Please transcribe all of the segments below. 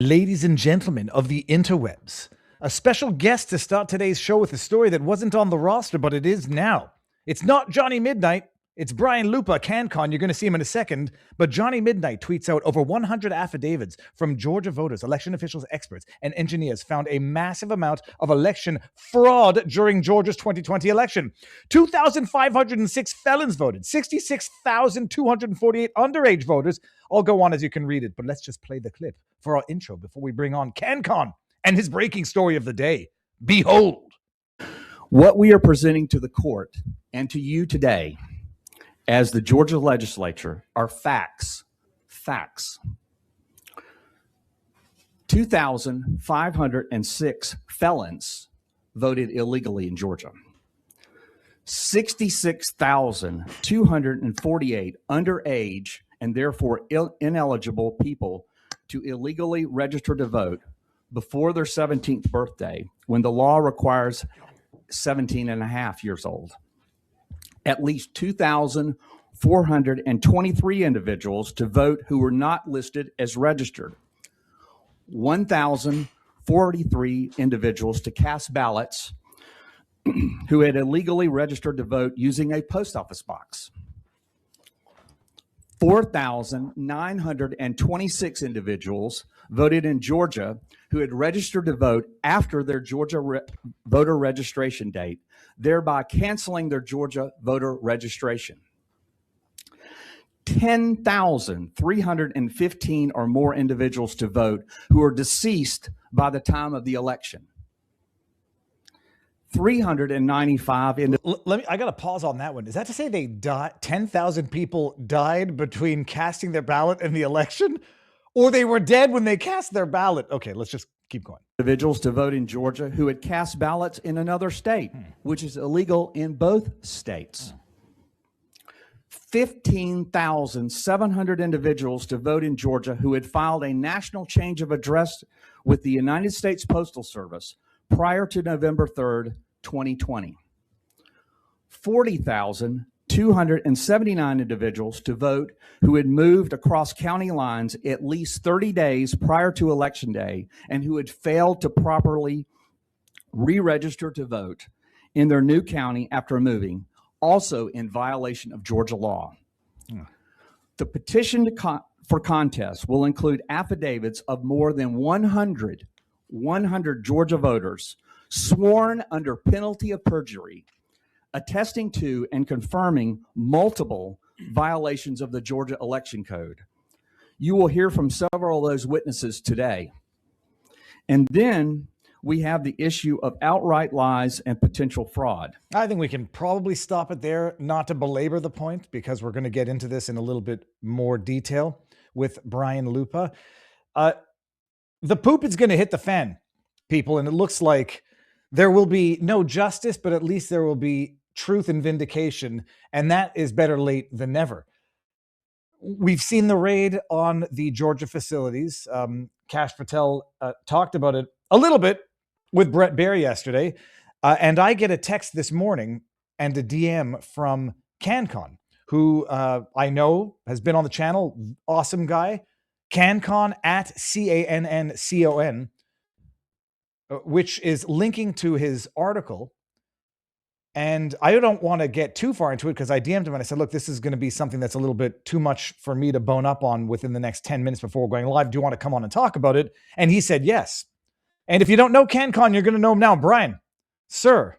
Ladies and gentlemen of the interwebs, a special guest to start today's show with a story that wasn't on the roster, but it is now. It's not Johnny Midnight. It's Brian Lupa, CanCon. You're going to see him in a second. But Johnny Midnight tweets out over 100 affidavits from Georgia voters, election officials, experts, and engineers found a massive amount of election fraud during Georgia's 2020 election. 2,506 felons voted, 66,248 underage voters. I'll go on as you can read it, but let's just play the clip for our intro before we bring on CanCon and his breaking story of the day. Behold. What we are presenting to the court and to you today as the Georgia legislature are facts. 2,506 felons voted illegally in Georgia. 66,248 underage and therefore ineligible people to illegally register to vote before their 17th birthday, when the law requires 17 and a half years old. At least 2,423 individuals to vote who were not listed as registered. 1,043 individuals to cast ballots who had illegally registered to vote using a post office box. 4,926 individuals voted in Georgia who had registered to vote after their Georgia voter registration date, thereby canceling their Georgia voter registration. 10,315 or more individuals to vote who are deceased by the time of the election. 395 I got to pause on that one. Is that to say they died? 10,000 people died between casting their ballot and the election, or they were dead when they cast their ballot? Okay, let's just keep going. Individuals to vote in Georgia who had cast ballots in another state, which is illegal in both states. 15,700 individuals to vote in Georgia who had filed a national change of address with the United States Postal Service prior to November 3rd, 2020. 40,279 individuals to vote who had moved across county lines at least 30 days prior to Election Day and who had failed to properly re-register to vote in their new county after moving, also in violation of Georgia law. The petition for contest will include affidavits of more than 100 Georgia voters sworn under penalty of perjury, attesting to and confirming multiple violations of the Georgia Election Code. You will hear from several of those witnesses today. And then we have the issue of outright lies and potential fraud. I think we can probably stop it there, not to belabor the point, because we're going to get into this in a little bit more detail with Brian Lupa. The poop is going to hit the fan, people, and it looks like there will be no justice, but at least there will be truth and vindication, and that is better late than never. We've seen the raid on the Georgia facilities. Kash Patel talked about it a little bit with Brett Baer yesterday, and I get a text this morning and a DM from CanCon, who I know has been on the channel, awesome guy, CanCon at CANNCON, which is linking to his article. And I don't want to get too far into it because I DM'd him and I said, look, this is going to be something that's a little bit too much for me to bone up on within the next 10 minutes before we're going live. Do you want to come on and talk about it? And he said, yes. And if you don't know CanCon, you're going to know him now. Brian, sir,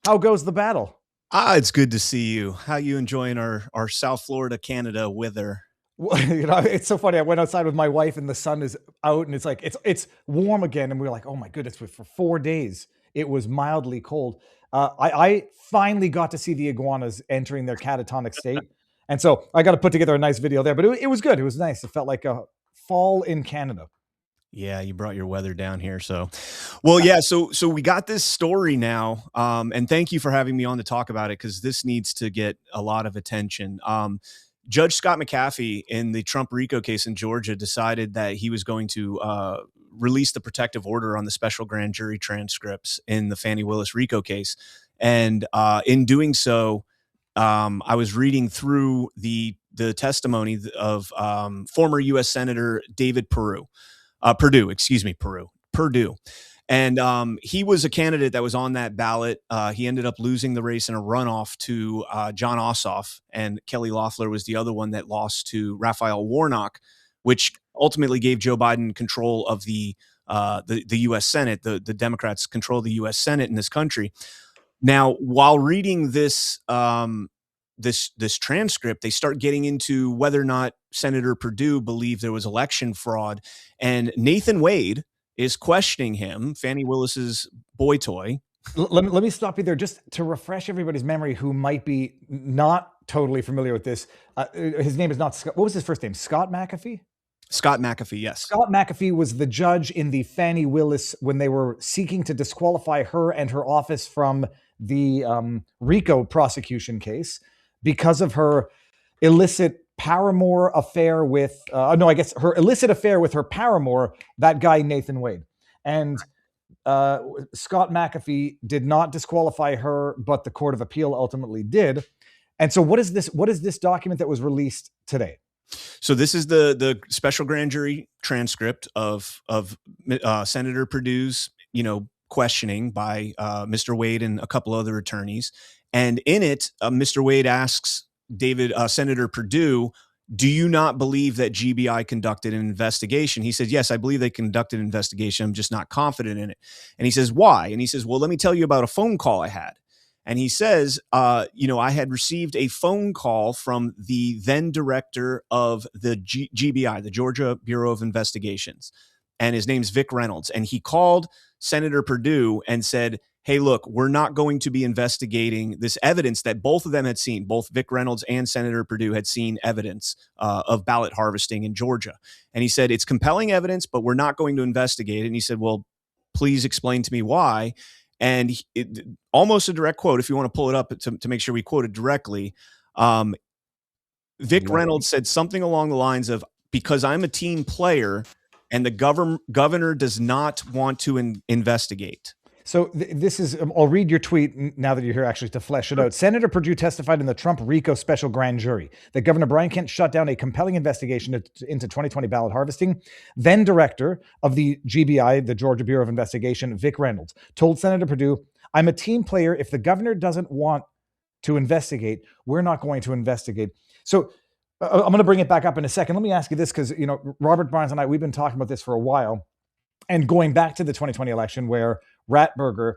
how goes the battle? It's good to see you. How you enjoying our South Florida, Canada weather? You know, it's so funny. I went outside with my wife and the sun is out and it's like, it's warm again. And we were like, oh my goodness, for 4 days, it was mildly cold. I finally got to see the iguanas entering their catatonic state. And so I got to put together a nice video there, but it was good. It was nice. It felt like a fall in Canada. Yeah, you brought your weather down here. So, well, yeah. So we got this story now. And thank you for having me on to talk about it, because this needs to get a lot of attention. Judge Scott McAfee in the Trump RICO case in Georgia decided that he was going to release the protective order on the special grand jury transcripts in the Fani Willis RICO case. And in doing so, I was reading through the testimony of former U.S. Senator David Peru, Purdue, excuse me, Purdue. And he was a candidate that was on that ballot. He ended up losing the race in a runoff to John Ossoff, and Kelly Loeffler was the other one that lost to Raphael Warnock, which ultimately gave Joe Biden control of the U.S. Senate. The Democrats control the U.S. Senate in this country. Now, while reading this this transcript, they start getting into whether or not Senator Perdue believed there was election fraud, and Nathan Wade is questioning him, Fani Willis's boy toy. Let me stop you there just to refresh everybody's memory who might be not totally familiar with this. His name is not Scott. What was his first name? Scott McAfee? Scott McAfee, yes. Scott McAfee was the judge in the Fani Willis when they were seeking to disqualify her and her office from the RICO prosecution case because of her illicit paramour affair with, her illicit affair with her paramour, that guy, Nathan Wade. And Scott McAfee did not disqualify her, but the Court of Appeal ultimately did. And so what is this document that was released today? So this is the special grand jury transcript of Senator Perdue's, questioning by Mr. Wade and a couple other attorneys. And in it, Mr. Wade asks Senator Perdue, do you not believe that GBI conducted an investigation? He said, yes, I believe they conducted an investigation. I'm just not confident in it. And he says, why? And he says, well, let me tell you about a phone call I had. And he says, I had received a phone call from the then director of the GBI, the Georgia Bureau of Investigations. And his name's Vic Reynolds. And he called Senator Perdue and said, hey, look, we're not going to be investigating this evidence that both of them had seen. Both Vic Reynolds and Senator Perdue had seen evidence of ballot harvesting in Georgia. And he said, it's compelling evidence, but we're not going to investigate it. And he said, well, please explain to me why. And almost a direct quote, if you want to pull it up to make sure we quote it directly, Vic Reynolds said something along the lines of, because I'm a team player and the governor does not want to investigate. So this is, I'll read your tweet now that you're here actually to flesh it out. Senator Perdue testified in the Trump RICO special grand jury that Governor Brian Kemp shut down a compelling investigation into 2020 ballot harvesting. Then director of the GBI, the Georgia Bureau of Investigation, Vic Reynolds, told Senator Perdue, I'm a team player. If the governor doesn't want to investigate, we're not going to investigate. So I'm going to bring it back up in a second. Let me ask you this, because, Robert Barnes and I, we've been talking about this for a while. And going back to the 2020 election where Ratburger,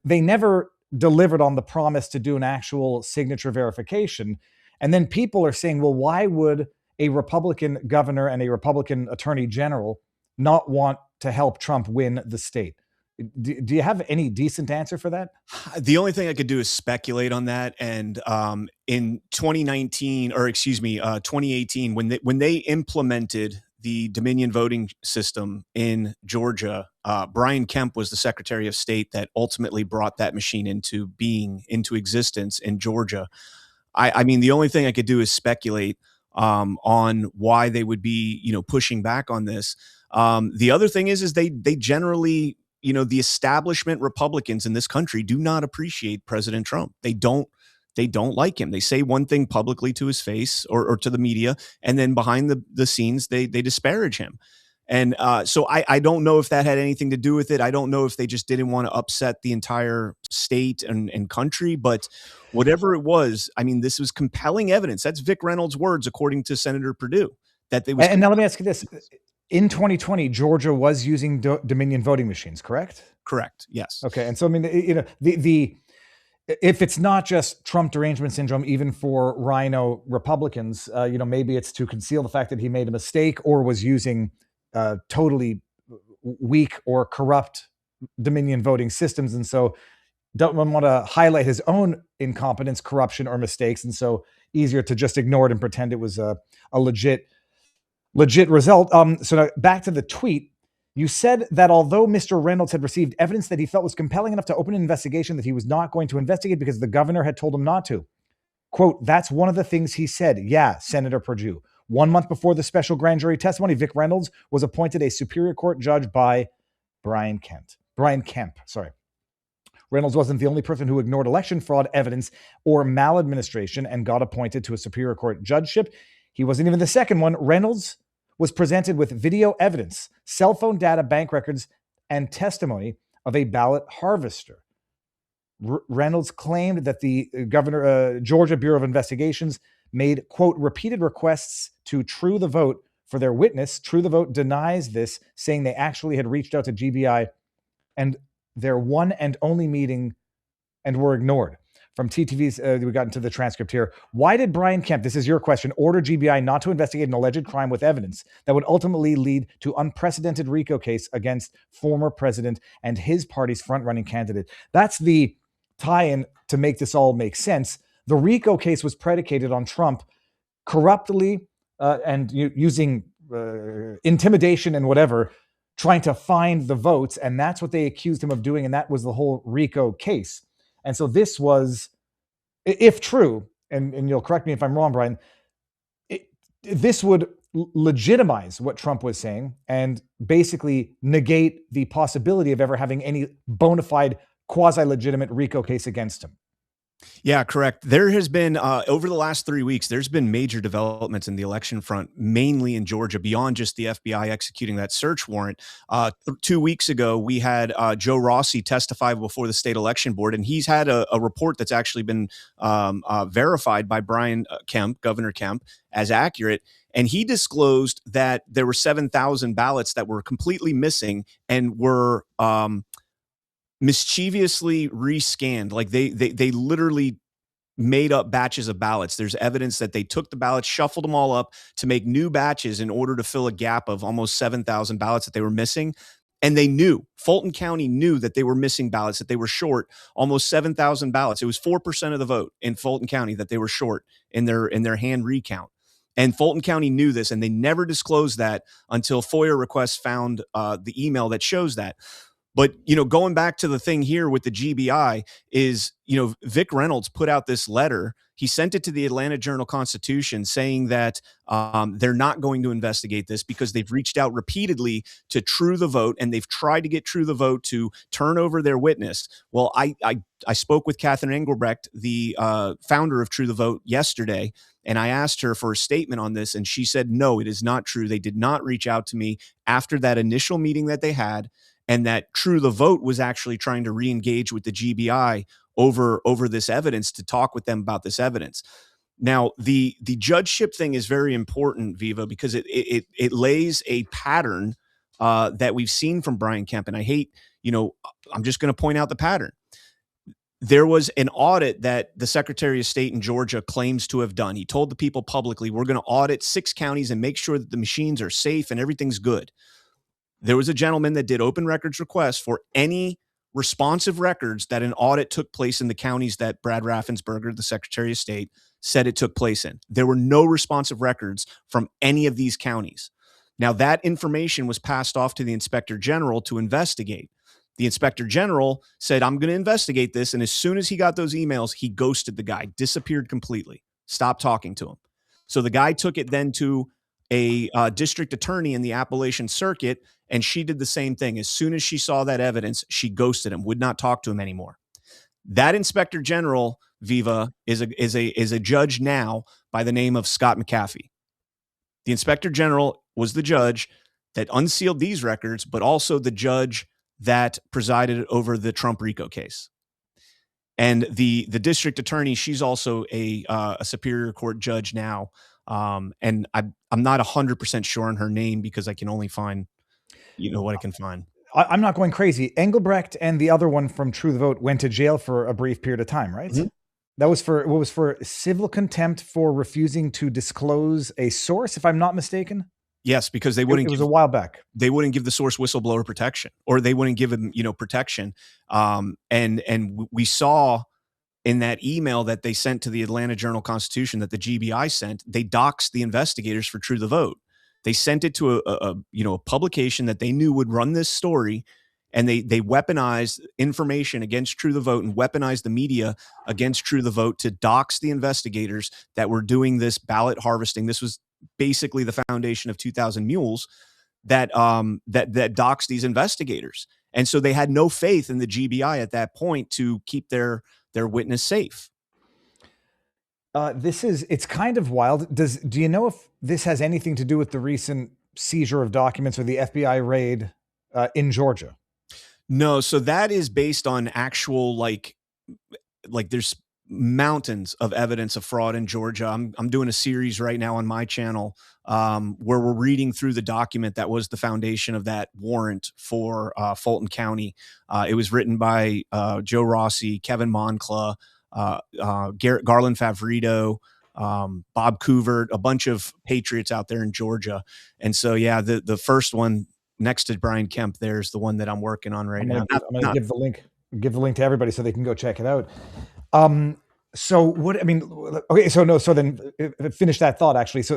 they never delivered on the promise to do an actual signature verification. And then people are saying, well, why would a Republican governor and a Republican attorney general not want to help Trump win the state? Do you have any decent answer for that? The only thing I could do is speculate on that. And in 2018, when they implemented the Dominion voting system in Georgia, Brian Kemp was the Secretary of State that ultimately brought that machine into existence in Georgia. I mean, the only thing I could do is speculate on why they would be, pushing back on this. The other thing is they generally, the establishment Republicans in this country do not appreciate President Trump. They don't like him. They say one thing publicly to his face or to the media, and then behind the scenes, they disparage him. And so I don't know if that had anything to do with it. I don't know if they just didn't want to upset the entire state and country, but whatever it was, I mean, this was compelling evidence. That's Vic Reynolds' words, according to Senator Perdue. And now let me ask you this. In 2020, Georgia was using Dominion voting machines, correct? Correct, yes. Okay, and so, I mean, if it's not just Trump derangement syndrome, even for Rhino Republicans, maybe it's to conceal the fact that he made a mistake or was using totally weak or corrupt Dominion voting systems. And so don't want to highlight his own incompetence, corruption, or mistakes. And so easier to just ignore it and pretend it was a legit result. So now back to the tweet. You said that although Mr. Reynolds had received evidence that he felt was compelling enough to open an investigation, that he was not going to investigate because the governor had told him not to. Quote, that's one of the things he said. Yeah, Senator Perdue. 1 month before the special grand jury testimony, Vic Reynolds was appointed a Superior Court judge by Brian Kemp. Reynolds wasn't the only person who ignored election fraud evidence or maladministration and got appointed to a Superior Court judgeship. He wasn't even the second one. Reynolds was presented with video evidence, cell phone data, bank records, and testimony of a ballot harvester. Reynolds claimed that the Georgia Bureau of Investigations made, quote, repeated requests to True the Vote for their witness. True the Vote denies this, saying they actually had reached out to GBI and their one and only meeting and were ignored. From TTV's, we got into the transcript here. Why did Brian Kemp, this is your question, order GBI not to investigate an alleged crime with evidence that would ultimately lead to unprecedented RICO case against former president and his party's front-running candidate? That's the tie-in to make this all make sense. The RICO case was predicated on Trump corruptly and using intimidation and whatever, trying to find the votes. And that's what they accused him of doing. And that was the whole RICO case. And so this was, if true, and you'll correct me if I'm wrong, Brian, this would legitimize what Trump was saying and basically negate the possibility of ever having any bona fide quasi-legitimate RICO case against him. Yeah, correct. There has been, over the last 3 weeks, there's been major developments in the election front, mainly in Georgia, beyond just the FBI executing that search warrant. 2 weeks ago, we had Joe Rossi testify before the state election board, and he's had a report that's actually been verified by Brian Kemp, Governor Kemp, as accurate. And he disclosed that there were 7,000 ballots that were completely missing and were mischievously rescanned. Like they literally made up batches of ballots. There's evidence that they took the ballots, shuffled them all up to make new batches in order to fill a gap of almost 7,000 ballots that they were missing. And they knew, Fulton County knew that they were missing ballots, that they were short almost 7,000 ballots. It was 4% of the vote in Fulton County that they were short in their hand recount. And Fulton County knew this, and they never disclosed that until FOIA requests found the email that shows that. But, going back to the thing here with the GBI is, Vic Reynolds put out this letter. He sent it to the Atlanta Journal-Constitution saying that they're not going to investigate this because they've reached out repeatedly to True the Vote, and they've tried to get True the Vote to turn over their witness. Well, I spoke with Catherine Engelbrecht, the founder of True the Vote, yesterday, and I asked her for a statement on this, and she said, no, it is not true. They did not reach out to me after that initial meeting that they had, and that True the Vote was actually trying to re-engage with the GBI over this evidence to talk with them about this evidence. Now, the judgeship thing is very important, Viva, because it lays a pattern that we've seen from Brian Kemp. And I hate, I'm just going to point out the pattern. There was an audit that the Secretary of State in Georgia claims to have done. He told the people publicly, we're going to audit 6 counties and make sure that the machines are safe and everything's good. There was a gentleman that did open records requests for any responsive records that an audit took place in the counties that Brad Raffensperger, the Secretary of State, said it took place in. There were no responsive records from any of these counties. Now, that information was passed off to the Inspector General to investigate. The Inspector General said, I'm going to investigate this. And as soon as he got those emails, he ghosted the guy, disappeared completely, stopped talking to him. So the guy took it then to a district attorney in the Appalachian Circuit, and she did the same thing. As soon as she saw that evidence, she ghosted him, would not talk to him anymore. That Inspector General, Viva, is a judge now by the name of Scott McAfee. The Inspector General was the judge that unsealed these records, but also the judge that presided over the Trump RICO case. And the district attorney, she's also a Superior Court judge now. And I'm not 100% sure on her name because I can only find, what I can find. I'm not going crazy. Engelbrecht and the other one from True the Vote went to jail for a brief period of time, right? Mm-hmm. That was for civil contempt for refusing to disclose a source, if I'm not mistaken. Yes, because they wouldn't. It was a while back. They wouldn't give the source whistleblower protection, or they wouldn't give him, protection. And we saw in that email that they sent to the Atlanta Journal-Constitution that the GBI sent, they doxed the investigators for True the Vote. They sent it to a publication that they knew would run this story, and they weaponized information against True the Vote and weaponized the media against True the Vote to dox the investigators that were doing this ballot harvesting. This was basically the foundation of 2,000 Mules that doxed these investigators. And so they had no faith in the GBI at that point to keep their witness safe. It's kind of wild. Do you know if this has anything to do with the recent seizure of documents or the FBI raid in Georgia? No, so that is based on actual like there's mountains of evidence of fraud in Georgia. I'm doing a series right now on my channel where we're reading through the document that was the foundation of that warrant for Fulton County. It was written by Joe Rossi, Kevin Moncla, Garland Favorito, Bob Couvert, a bunch of patriots out there in Georgia. And so, yeah, the first one next to Brian Kemp, there's the one that I'm working on right now. I'm going to give the link to everybody so they can go check it out. So what, I mean, okay, so then finish that thought actually. So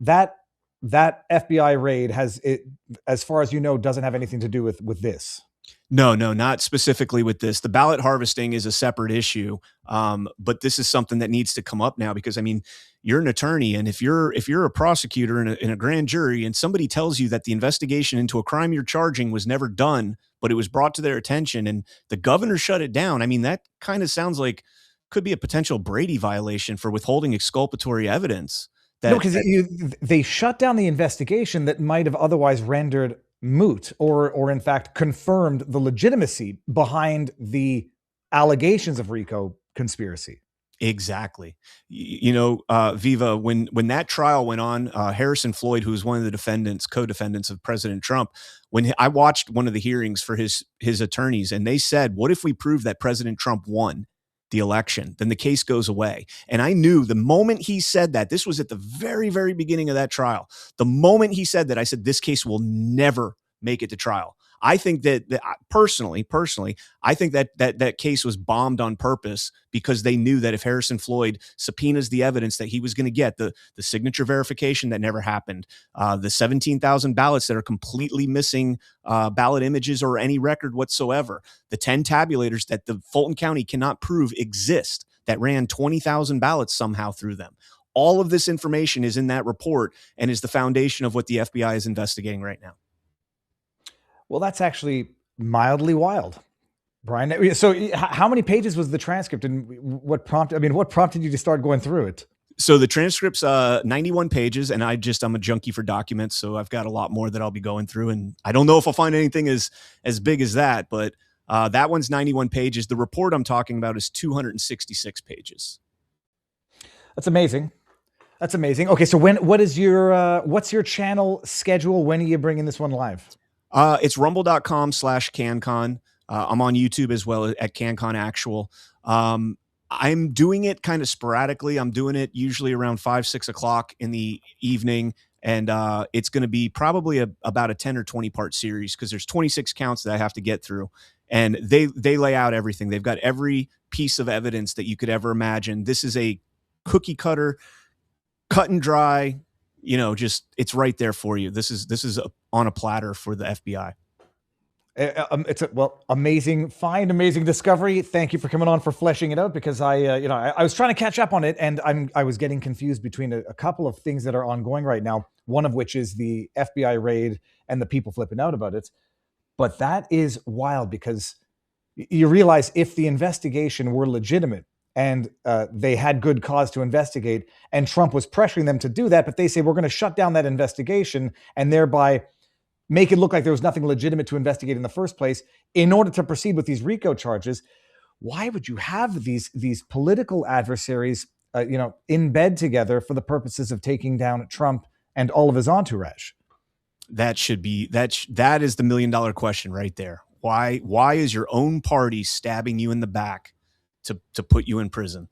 that FBI raid has it, as far as you know, doesn't have anything to do with this. No, not specifically with this. The ballot harvesting is a separate issue. But this is something that needs to come up now because, I mean, you're an attorney, and if you're a prosecutor in a grand jury and somebody tells you that the investigation into a crime you're charging was never done, but it was brought to their attention and the governor shut it down, I mean, that kind of sounds like could be a potential Brady violation for withholding exculpatory evidence. No, because they shut down the investigation that might have otherwise rendered moot or in fact confirmed the legitimacy behind the allegations of RICO conspiracy. Exactly. You know, Viva, when that trial went on, Harrison Floyd, who was one of the co-defendants of President Trump, when I watched one of the hearings for his attorneys, and they said, what if we prove that President Trump won the election? Then the case goes away. And I knew the moment he said that, this was at the very, very beginning of that trial. The moment he said that, I said, this case will never make it to trial. I think that personally, I think that case was bombed on purpose because they knew that if Harrison Floyd subpoenas the evidence that he was going to get, the signature verification that never happened, the 17,000 ballots that are completely missing ballot images or any record whatsoever, the 10 tabulators that the Fulton County cannot prove exist that ran 20,000 ballots somehow through them. All of this information is in that report and is the foundation of what the FBI is investigating right now. Well, that's actually mildly wild, Brian. So how many pages was the transcript, and what prompted you to start going through it? So the transcript's 91 pages, and I'm a junkie for documents, so I've got a lot more that I'll be going through, and I don't know if I'll find anything as big as that, but that one's 91 pages. The report I'm talking about is 266 pages. That's amazing. Okay, so what's your channel schedule? When are you bringing this one live? It's rumble.com/CanCon. I'm on YouTube as well at CanCon Actual. I'm doing it kind of sporadically. I'm doing it usually around 5-6 o'clock in the evening. And it's going to be probably about a 10 or 20 part series because there's 26 counts that I have to get through. And they lay out everything. They've got every piece of evidence that you could ever imagine. This is a cookie cutter, cut and dry, just it's right there for you. This is on a platter for the FBI. It's amazing find, amazing discovery. Thank you for coming on, for fleshing it out, because I was trying to catch up on it, and I was getting confused between a couple of things that are ongoing right now. One of which is the FBI raid and the people flipping out about it. But that is wild because you realize if the investigation were legitimate and they had good cause to investigate, and Trump was pressuring them to do that, but they say, we're going to shut down that investigation and thereby make it look like there was nothing legitimate to investigate in the first place in order to proceed with these RICO charges. Why would you have these political adversaries, in bed together for the purposes of taking down Trump and all of his entourage? That is the $1 million question right there. Why is your own party stabbing you in the back to put you in prison?